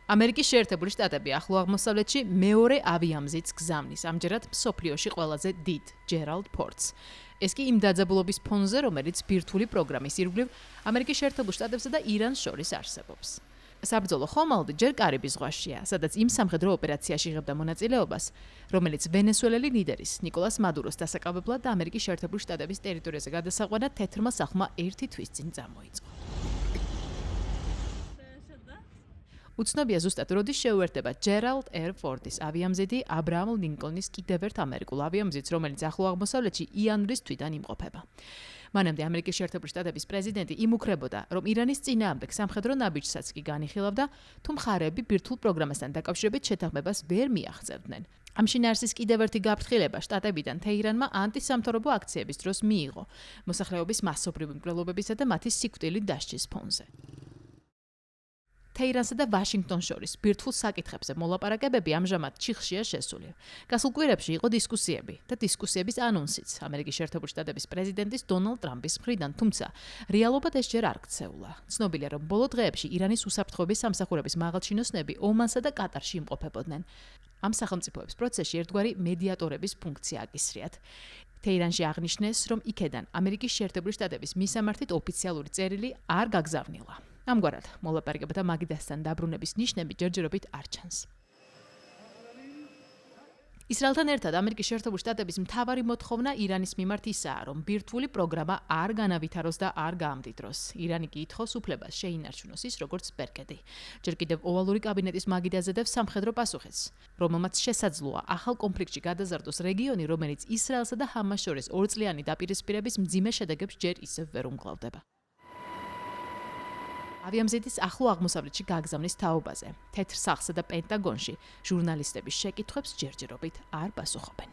ამერიკის შეერთებული შტატები ახლო აღმოსავლეთში მეორე ავიამზიდს გზავნის, ამჯერად მსოფლიოში ყველაზე დიდ ჯერალდ ფორდს. ეს კი იმ დაძაბულობის ფონზე, რომელიც ბირთვული პროგრამის ირგვლივ ამერიკის შეერთებულ შტატებსა და ირანს შორის არსებობს. საბრძოლო ხომალდი ჯერ კარიბის ზღვაშია, სადაც იმ სამხედრო ოპერაციაში იღებდა მონაწილეობას, რომელიც ვენესუელელი ლიდერის ნიკოლას მადუროს დასაკავებლად და ამერიკის შეერთებული შტატების ტერიტორიაზე გადასაყვანად თეთრმა სახლმა 1 თვის წინ წამოიწყო. უცნობია ზუსტად როდის შეუერთდება ჯერალდ ერ ფორდის ავიამზიდი აბრაამ ლინკოლნის კიდევ ერთ ამერიკულ ავიამზიდს, რომელიც ახლო აღმოსავლეთში იანვრის თვიდან იმყოფება. მანამდე ამერიკის შეერთებული შტატების პრეზიდენტი იმუქრებოდა, რომ ირანის წინააღმდეგ სამხედრო ნაბიჯსაც კი განიხილავდა, თუ მხარეები ბირთვულ პროგრამასთან დაკავშირებით შეთანხმებას ვერ მიაღწევდნენ. ამ შინაარსის კიდევ ერთი გაფრთხილება შტატებიდან თეირანმა ანტისამთავრობო აქციების დროს მიიღო, მოსახლეობის მასობრივი მკვლელობებისა და მათი სიკვდილით დასჯის ფონზე. თეირანსა და ვაშინგტონს შორის ბირთვულ საკითხებზე მოლაპარაკებები ამჟამად ჩიხშია შესული. გასულ კვირებში იყო დისკუსიები და დისკუსიების ანონსიც ამერიკის შეერთებული შტატების პრეზიდენტის დონალდ ტრამპის მხრიდან, თუმცა რეალობად ეს ჯერ არ ქცეულა. ცნობილია, რომ ბოლო დღეებში ირანის უსაფრთხოების სამსახურების მაღალჩინოსნები ომანსა და კატარში იმყოფებოდნენ. ამ სახელმწიფოების პროცესში ერთგვარი მედიატორების ფუნქცია აკისრიათ. თეირანში აღნიშნეს, რომ იქედან ამერიკის შეერთებული შტატების მისამართით ოფიციალური წერილი არ გაგზავნილა. ამგვარად, მოლაპარაკებათა მაგიდასთან დაბრუნების ნიშნები ჯერჯერობით არ ჩანს. ისრაელთან ერთად ამერიკის შეერთებული შტატების მთავარი მოთხოვნა ირანის მიმართ ისაა, რომ ბირთვული პროგრამა არ განავითაროს და არ გაამდიდროს. ირანი კი ითხოვს უფლებას შეინარჩუნოს ის, როგორც ბერკეტი. ჯერ კიდევ ოვალური კაბინეტის მაგიდაზე დევს სამხედრო პასუხიც, რომელმაც შესაძლოა ახალ კონფლიქტში გადაზარდოს რეგიონი, რომელიც ისრაელსა და ჰამას შორის ორწლიანი დაპირისპირების მძიმე შედეგებს ჯერ ისევ ვერ უმკლავდება. ავიამზიდის ახლო აღმოსავლეთში გაგზავნის თაობაზე, თეთრ სახლსა და პენტაგონში ჟურნალისტების შეკითხვებს ჯერჯერობით არ პასუხობენ.